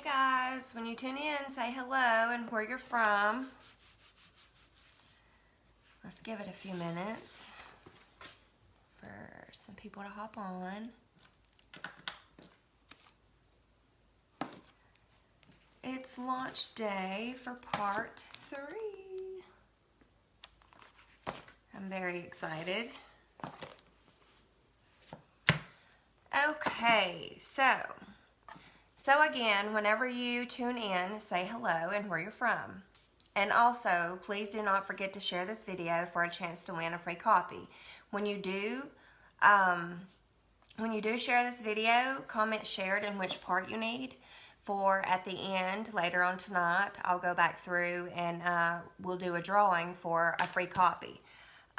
guys, when you tune in, say hello and where you're from. Let's give it a few minutes for some people to hop on. It's launch day for part 3. I'm very excited. Okay, so again, whenever you tune in, say hello and where you're from. And also, please do not forget to share this video for a chance to win a free copy. When you do share this video, comment shared in which part you need. For at the end, later on tonight, I'll go back through and we'll do a drawing for a free copy.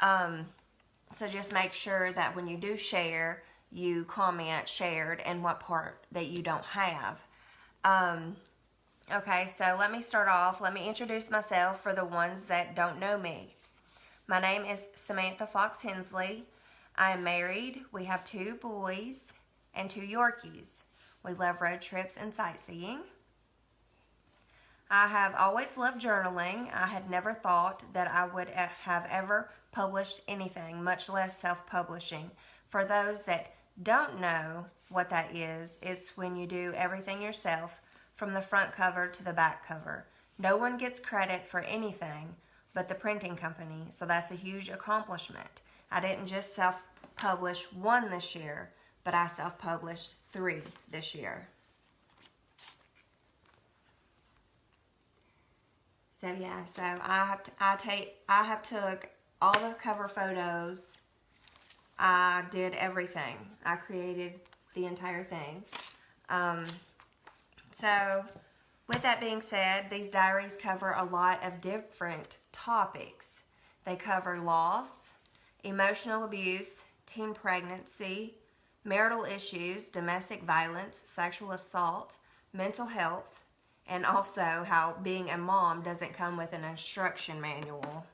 So just make sure that when you do share, you comment shared and what part that you don't have. Okay, so let me start off. Let me introduce myself for the ones that don't know me. My name is Samantha Fox Hensley. I am married. We have 2 boys and 2 Yorkies. We love road trips and sightseeing. I have always loved journaling. I had never thought that I would have ever published anything, much less self-publishing. For those that don't know what that is, it's when you do everything yourself from the front cover to the back cover. No one gets credit for anything but the printing company, so that's a huge accomplishment. I didn't just self-publish 1 this year, but I self-published 3 this year. So yeah, so I have took all the cover photos. I did everything. I created the entire thing. So with that being said, these diaries cover a lot of different topics. They cover loss, emotional abuse, teen pregnancy, marital issues, domestic violence, sexual assault, mental health, and also how being a mom doesn't come with an instruction manual.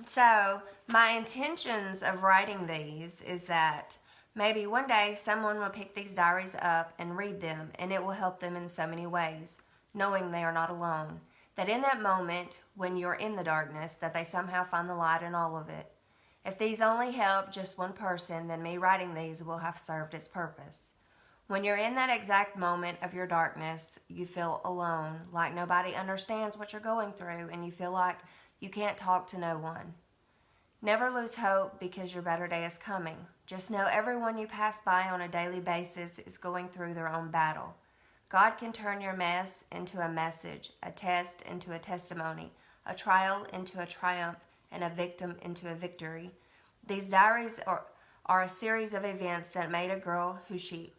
So my intentions of writing these is that maybe one day someone will pick these diaries up and read them, and it will help them in so many ways, knowing they are not alone. That in that moment, when you're in the darkness, that they somehow find the light in all of it. If these only help just one person, then me writing these will have served its purpose. When you're in that exact moment of your darkness, you feel alone, like nobody understands what you're going through, and you feel like you can't talk to no one. Never lose hope because your better day is coming. Just know everyone you pass by on a daily basis is going through their own battle. God can turn your mess into a message, a test into a testimony, a trial into a triumph, and a victim into a victory. These diaries are a series of events that made a girl who she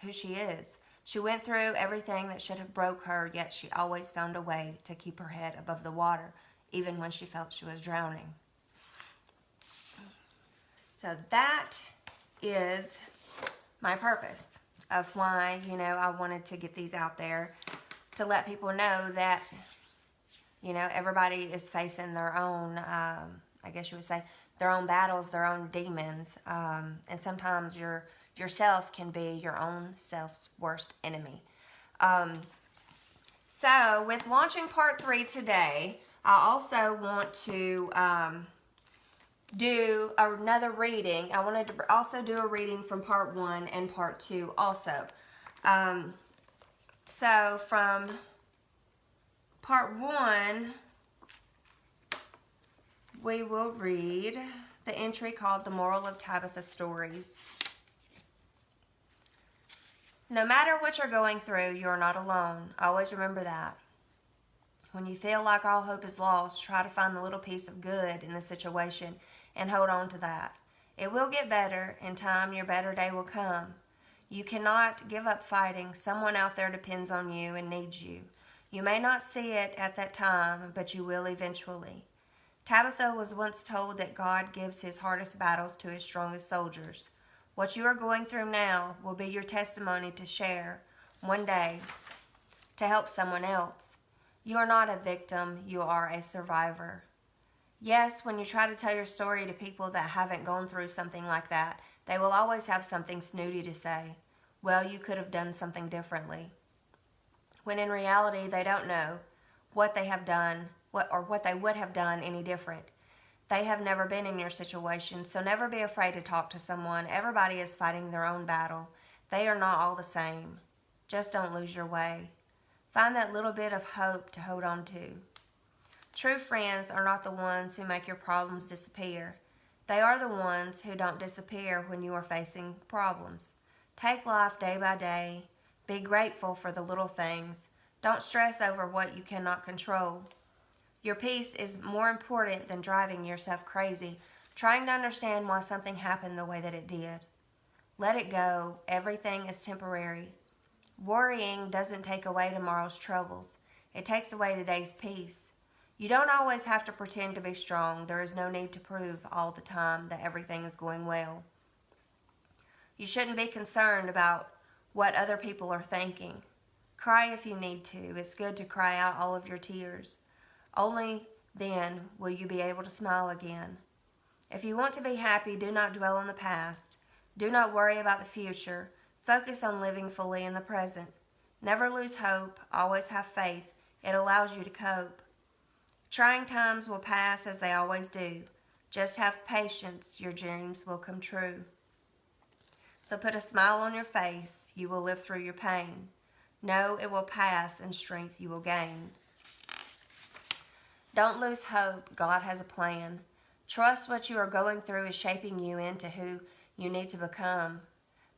is. She went through everything that should have broke her, yet she always found a way to keep her head above the water, even when she felt she was drowning. So that is my purpose of why, I wanted to get these out there, to let people know that, everybody is facing their own, I guess you would say, their own battles, their own demons. And sometimes yourself can be your own self's worst enemy. So with launching part 3 today, I also want to do another reading. I wanted to also do a reading from part 1 and part 2 also. So from part 1, we will read the entry called The Moral of Tabitha's Stories. No matter what you're going through, you're not alone. Always remember that. When you feel like all hope is lost, try to find the little piece of good in the situation and hold on to that. It will get better. In time, your better day will come. You cannot give up fighting. Someone out there depends on you and needs you. You may not see it at that time, but you will eventually. Tabitha was once told that God gives his hardest battles to his strongest soldiers. What you are going through now will be your testimony to share one day to help someone else. You are not a victim, you are a survivor. Yes, when you try to tell your story to people that haven't gone through something like that, they will always have something snooty to say. well, you could have done something differently. When in reality, they don't know what they have done, what they would have done any different. They have never been in your situation, so never be afraid to talk to someone. Everybody is fighting their own battle. They are not all the same. Just don't lose your way. Find that little bit of hope to hold on to. True friends are not the ones who make your problems disappear. They are the ones who don't disappear when you are facing problems. Take life day by day. Be grateful for the little things. Don't stress over what you cannot control. Your peace is more important than driving yourself crazy, trying to understand why something happened the way that it did. Let it go. Everything is temporary. Worrying doesn't take away tomorrow's troubles. It takes away today's peace. You don't always have to pretend to be strong. There is no need to prove all the time that everything is going well. You shouldn't be concerned about what other people are thinking. Cry if you need to. It's good to cry out all of your tears. Only then will you be able to smile again. If you want to be happy, do not dwell on the past. Do not worry about the future. Focus on living fully in the present. Never lose hope. Always have faith. It allows you to cope. Trying times will pass as they always do. Just have patience. Your dreams will come true. So put a smile on your face. You will live through your pain. Know it will pass and strength you will gain. Don't lose hope. God has a plan. Trust what you are going through is shaping you into who you need to become.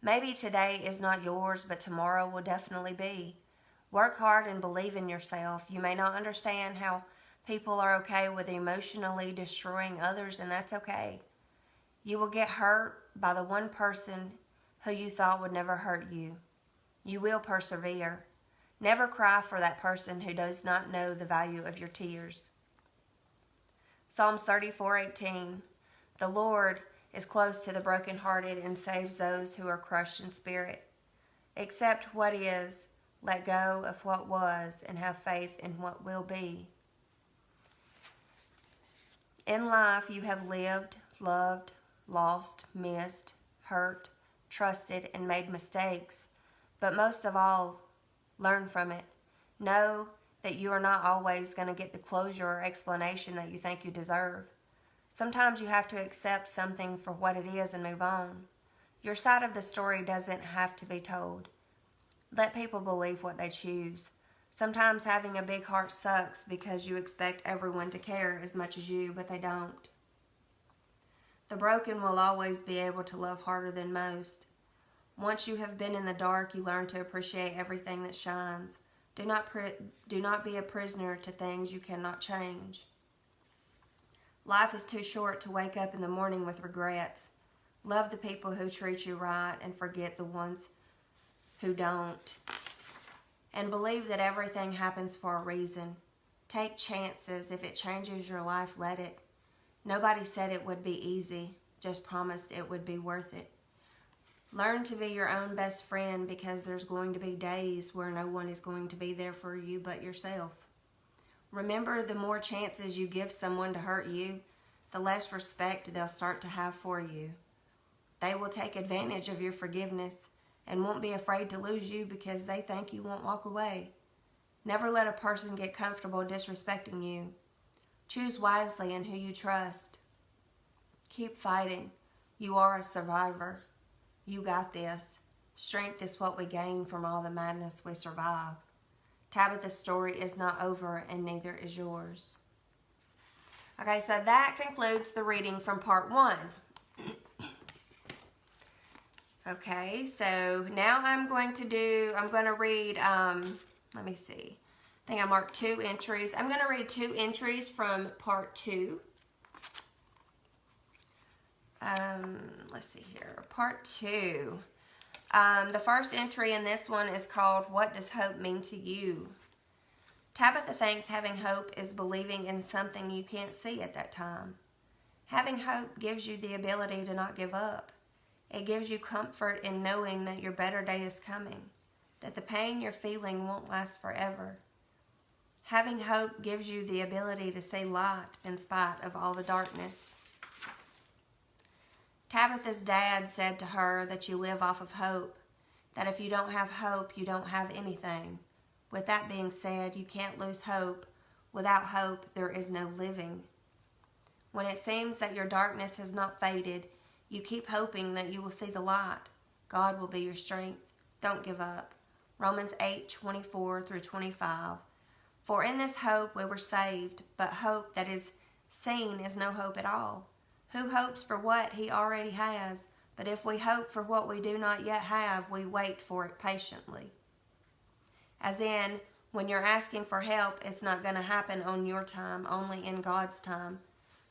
Maybe today is not yours, but tomorrow will definitely be. Work hard and believe in yourself. You may not understand how people are okay with emotionally destroying others, and that's okay. You will get hurt by the one person who you thought would never hurt you. You will persevere. Never cry for that person who does not know the value of your tears. Psalms 34:18. The Lord is close to the brokenhearted and saves those who are crushed in spirit. Accept what is, let go of what was, and have faith in what will be. In life, you have lived, loved, lost, missed, hurt, trusted, and made mistakes. But most of all, learn from it. Know that you are not always going to get the closure or explanation that you think you deserve. Sometimes you have to accept something for what it is and move on. Your side of the story doesn't have to be told. Let people believe what they choose. Sometimes having a big heart sucks because you expect everyone to care as much as you, but they don't. The broken will always be able to love harder than most. Once you have been in the dark, you learn to appreciate everything that shines. Do not be a prisoner to things you cannot change. Life is too short to wake up in the morning with regrets. Love the people who treat you right and forget the ones who don't. And believe that everything happens for a reason. Take chances. If it changes your life, let it. Nobody said it would be easy, just promised it would be worth it. Learn to be your own best friend because there's going to be days where no one is going to be there for you but yourself. Remember, the more chances you give someone to hurt you, the less respect they'll start to have for you. They will take advantage of your forgiveness and won't be afraid to lose you because they think you won't walk away. Never let a person get comfortable disrespecting you. Choose wisely in who you trust. Keep fighting. You are a survivor. You got this. Strength is what we gain from all the madness we survive. Tabitha's story is not over, and neither is yours. Okay, so that concludes the reading from part 1. Okay, so now I'm going to read, let me see. I think I marked 2 entries. I'm going to read 2 entries from part 2. Let's see here. Part 2. The first entry in this one is called, What Does Hope Mean to You? Tabitha thinks having hope is believing in something you can't see at that time. Having hope gives you the ability to not give up. It gives you comfort in knowing that your better day is coming, that the pain you're feeling won't last forever. Having hope gives you the ability to see light in spite of all the darkness. Tabitha's dad said to her that you live off of hope, that if you don't have hope, you don't have anything. With that being said, you can't lose hope. Without hope, there is no living. When it seems that your darkness has not faded, you keep hoping that you will see the light. God will be your strength. Don't give up. Romans 8:24 through 25. For in this hope we were saved, but hope that is seen is no hope at all. Who hopes for what he already has? But if we hope for what we do not yet have, we wait for it patiently. As in, when you're asking for help, it's not going to happen on your time, only in God's time.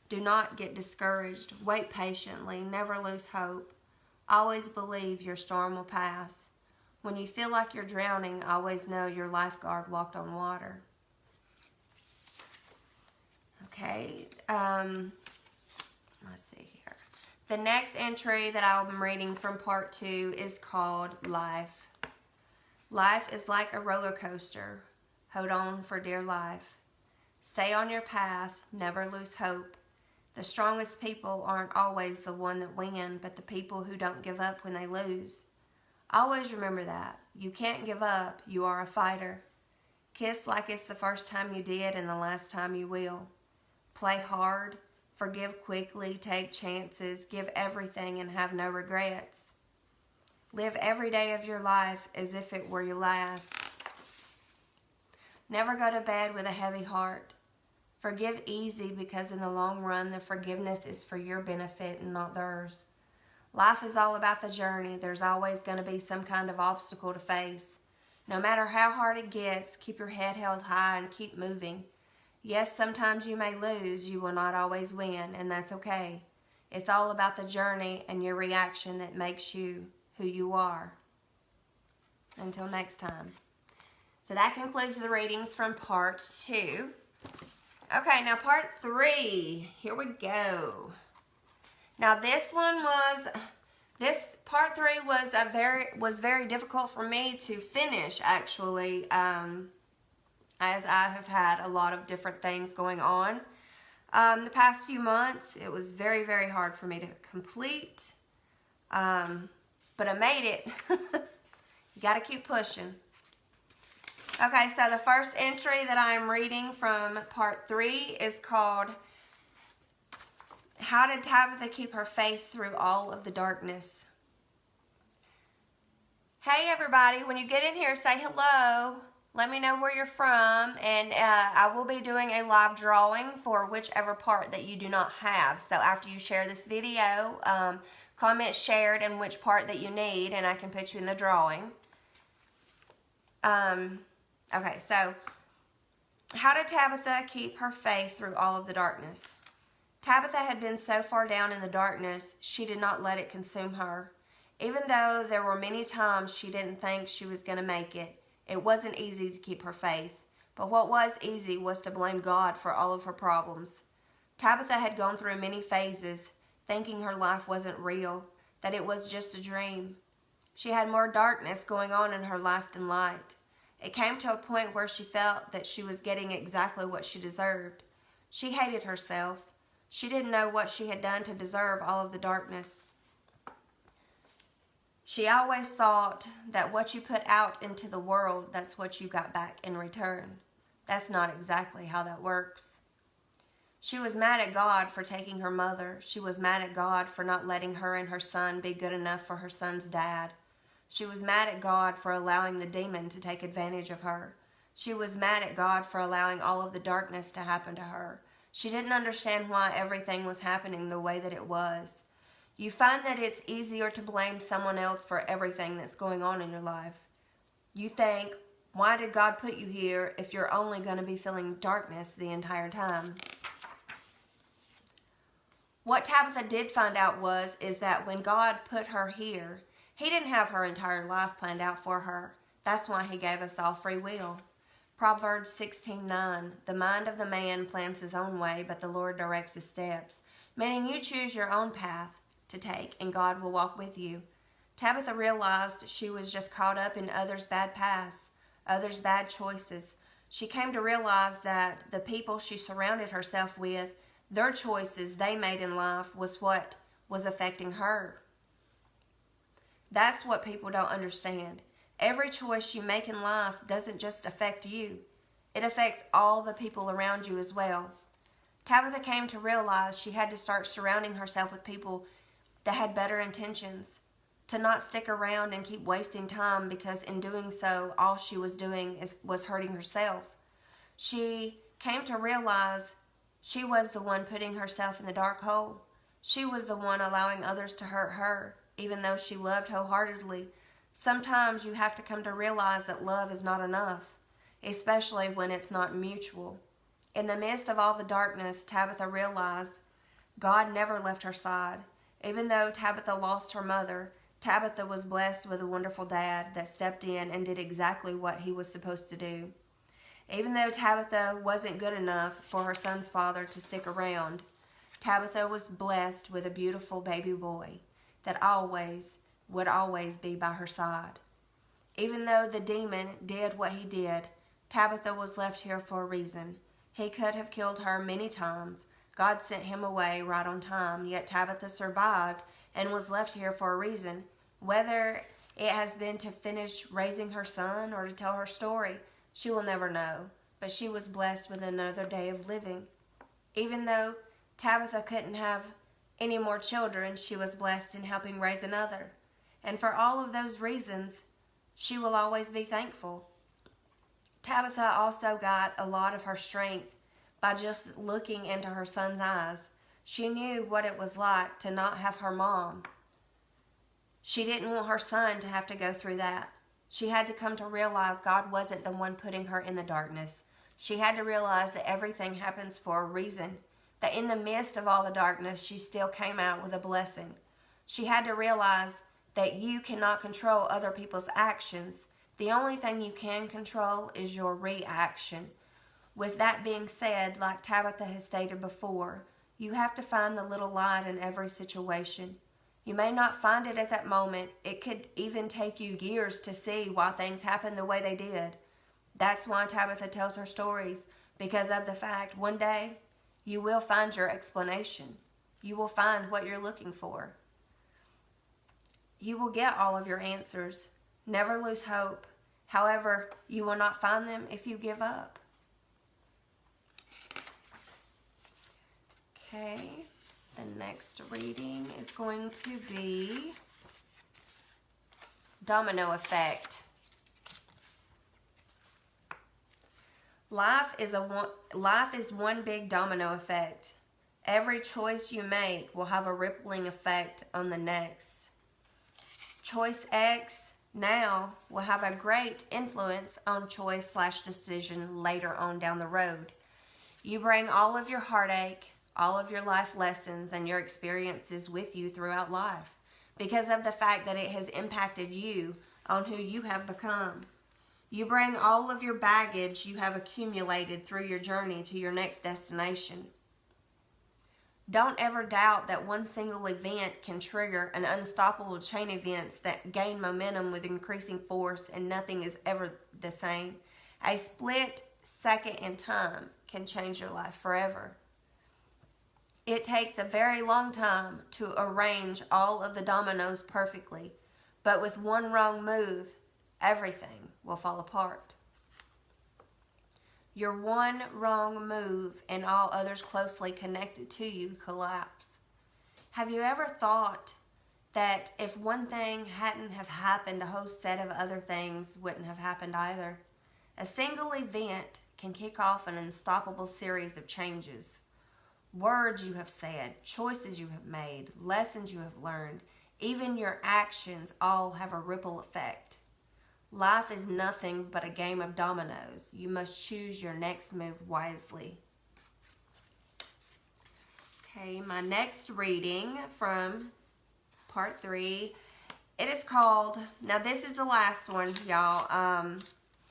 Do not get discouraged. Wait patiently. Never lose hope. Always believe your storm will pass. When you feel like you're drowning, always know your lifeguard walked on water. Okay, let's see here. The next entry that I'm reading from part 2 is called Life. Life is like a roller coaster. Hold on for dear life. Stay on your path. Never lose hope. The strongest people aren't always the one that win, but the people who don't give up when they lose. Always remember that. You can't give up. You are a fighter. Kiss like it's the first time you did and the last time you will. Play hard. Forgive quickly. Take chances. Give everything and have no regrets. Live every day of your life as if it were your last. Never go to bed with a heavy heart. Forgive easy because in the long run, the forgiveness is for your benefit and not theirs. Life is all about the journey. There's always going to be some kind of obstacle to face. No matter how hard it gets, keep your head held high and keep moving. Yes, sometimes you may lose. You will not always win, and that's okay. It's all about the journey and your reaction that makes you who you are. Until next time. So that concludes the readings from part 2. Okay, now part 3. Here we go. Now this part 3 was very difficult for me to finish actually, as I have had a lot of different things going on. The past few months, it was very, very hard for me to complete, but I made it. You got to keep pushing. Okay, so the first entry that I'm reading from part 3 is called How Did Tabitha Keep Her Faith Through All of the Darkness? Hey everybody, when you get in here, say hello. Let me know where you're from, and I will be doing a live drawing for whichever part that you do not have. So after you share this video, comment shared and which part that you need, and I can put you in the drawing. Okay, so how did Tabitha keep her faith through all of the darkness? Tabitha had been so far down in the darkness, she did not let it consume her. Even though there were many times she didn't think she was going to make it, it wasn't easy to keep her faith. But what was easy was to blame God for all of her problems. Tabitha had gone through many phases, thinking her life wasn't real, that it was just a dream. She had more darkness going on in her life than light. It came to a point where she felt that she was getting exactly what she deserved. She hated herself. She didn't know what she had done to deserve all of the darkness. She always thought that what you put out into the world, that's what you got back in return. That's not exactly how that works. She was mad at God for taking her mother. She was mad at God for not letting her and her son be good enough for her son's dad. She was mad at God for allowing the demon to take advantage of her. She was mad at God for allowing all of the darkness to happen to her. She didn't understand why everything was happening the way that it was. You find that it's easier to blame someone else for everything that's going on in your life. You think, why did God put you here if you're only going to be feeling darkness the entire time? What Tabitha did find out is that when God put her here, He didn't have her entire life planned out for her. That's why He gave us all free will. Proverbs 16:9, the mind of the man plans his own way, but the Lord directs his steps. Meaning you choose your own path to take, and God will walk with you. Tabitha realized she was just caught up in others' bad paths, others' bad choices. She came to realize that the people she surrounded herself with, their choices they made in life was what was affecting her. That's what people don't understand. Every choice you make in life doesn't just affect you. It affects all the people around you as well. Tabitha came to realize she had to start surrounding herself with people that had better intentions, to not stick around and keep wasting time, because in doing so, all she was doing was hurting herself. She came to realize she was the one putting herself in the dark hole. She was the one allowing others to hurt her, even though she loved wholeheartedly. Sometimes you have to come to realize that love is not enough, especially when it's not mutual. In the midst of all the darkness, Tabitha realized God never left her side. Even though Tabitha lost her mother, Tabitha was blessed with a wonderful dad that stepped in and did exactly what he was supposed to do. Even though Tabitha wasn't good enough for her son's father to stick around, Tabitha was blessed with a beautiful baby boy that would always be by her side. Even though the demon did what he did, Tabitha was left here for a reason. He could have killed her many times. God sent him away right on time, yet Tabitha survived and was left here for a reason. Whether it has been to finish raising her son or to tell her story, she will never know, but she was blessed with another day of living. Even though Tabitha couldn't have any more children, she was blessed in helping raise another. And for all of those reasons, she will always be thankful. Tabitha also got a lot of her strength by just looking into her son's eyes. She knew what it was like to not have her mom. She didn't want her son to have to go through that. She had to come to realize God wasn't the one putting her in the darkness. She had to realize that everything happens for a reason, that in the midst of all the darkness, she still came out with a blessing. She had to realize that you cannot control other people's actions. The only thing you can control is your reaction. With that being said, like Tabitha has stated before, you have to find the little light in every situation. You may not find it at that moment. It could even take you years to see why things happened the way they did. That's why Tabitha tells her stories, because of the fact one day you will find your explanation. You will find what you're looking for. You will get all of your answers. Never lose hope. However, you will not find them if you give up. Okay, the next reading is going to be Domino Effect. Life is one big domino effect. Every choice you make will have a rippling effect on the next. Choice X now will have a great influence on choice/decision later on down the road. You bring all of your heartache, all of your life lessons, and your experiences with you throughout life because of the fact that it has impacted you on who you have become. You bring all of your baggage you have accumulated through your journey to your next destination. Don't ever doubt that one single event can trigger an unstoppable chain of events that gain momentum with increasing force, and nothing is ever the same. A split second in time can change your life forever. It takes a very long time to arrange all of the dominoes perfectly, but with one wrong move, everything will fall apart. Your one wrong move and all others closely connected to you collapse. Have you ever thought that if one thing hadn't have happened, a whole set of other things wouldn't have happened either? A single event can kick off an unstoppable series of changes. Words you have said, choices you have made, lessons you have learned, even your actions all have a ripple effect. Life is nothing but a game of dominoes. You must choose your next move wisely. Okay, my next reading from part 3, it is called, now this is the last one, y'all,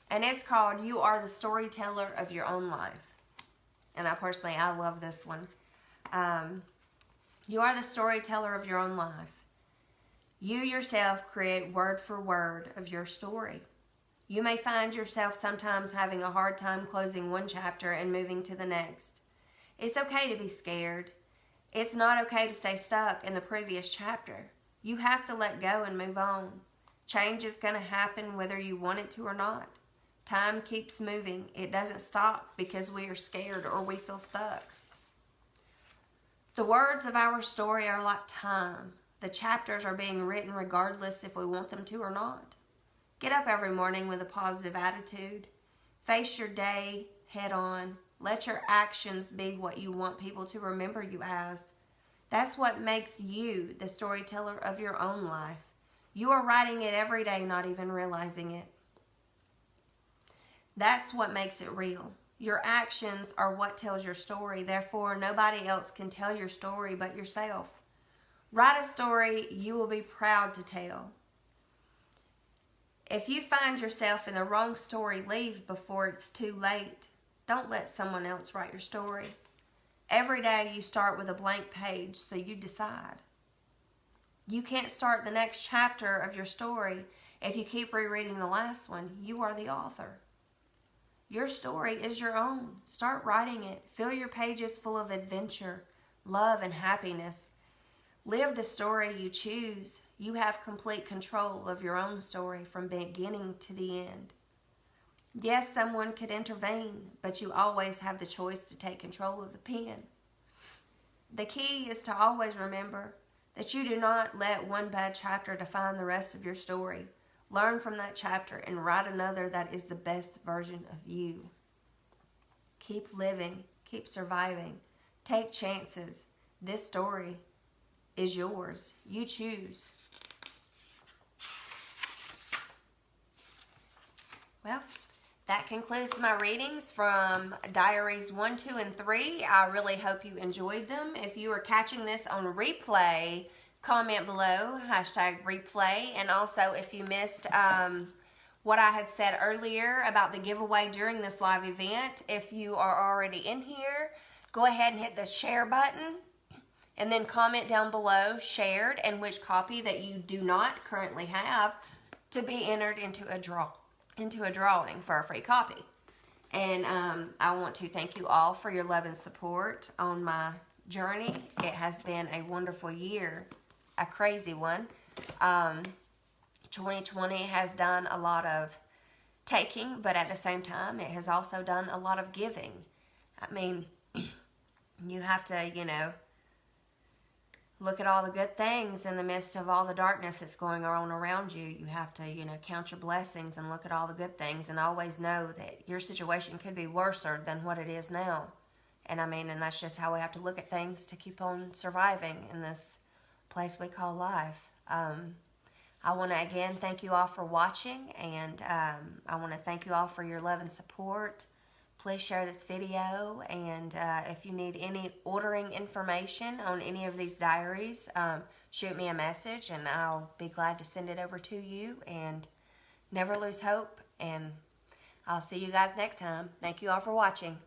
and it's called You Are the Storyteller of Your Own Life. And I love this one. You are the storyteller of your own life. You yourself create word for word of your story. You may find yourself sometimes having a hard time closing one chapter and moving to the next. It's okay to be scared. It's not okay to stay stuck in the previous chapter. You have to let go and move on. Change is going to happen whether you want it to or not. Time keeps moving. It doesn't stop because we are scared or we feel stuck. The words of our story are like time. The chapters are being written regardless if we want them to or not. Get up every morning with a positive attitude. Face your day head on. Let your actions be what you want people to remember you as. That's what makes you the storyteller of your own life. You are writing it every day, not even realizing it. That's what makes it real. Your actions are what tells your story. Therefore, nobody else can tell your story but yourself. Write a story you will be proud to tell. If you find yourself in the wrong story, leave before it's too late. Don't let someone else write your story. Every day you start with a blank page, so you decide. You can't start the next chapter of your story if you keep rereading the last one. You are the author. Your story is your own. Start writing it. Fill your pages full of adventure, love, and happiness. Live the story you choose. You have complete control of your own story from beginning to the end. Yes, someone could intervene, but you always have the choice to take control of the pen. The key is to always remember that you do not let one bad chapter define the rest of your story. Learn from that chapter and write another that is the best version of you. Keep living. Keep surviving. Take chances. This story is yours. You choose. Well, that concludes my readings from Diaries 1, 2, and 3. I really hope you enjoyed them. If you are catching this on replay, comment below, #replay. And also, if you missed what I had said earlier about the giveaway during this live event, if you are already in here, go ahead and hit the share button. And then comment down below, shared, and which copy that you do not currently have to be entered into a drawing for a free copy. And I want to thank you all for your love and support on my journey. It has been a wonderful year, a crazy one. 2020 has done a lot of taking, but at the same time, it has also done a lot of giving. I mean, you have to, look at all the good things in the midst of all the darkness that's going on around you. You have to, count your blessings and look at all the good things and always know that your situation could be worse than what it is now. And and that's just how we have to look at things to keep on surviving in this place we call life. I want to again thank you all for watching, and I want to thank you all for your love and support. Please share this video, and if you need any ordering information on any of these diaries, shoot me a message and I'll be glad to send it over to you. And never lose hope, and I'll see you guys next time. Thank you all for watching.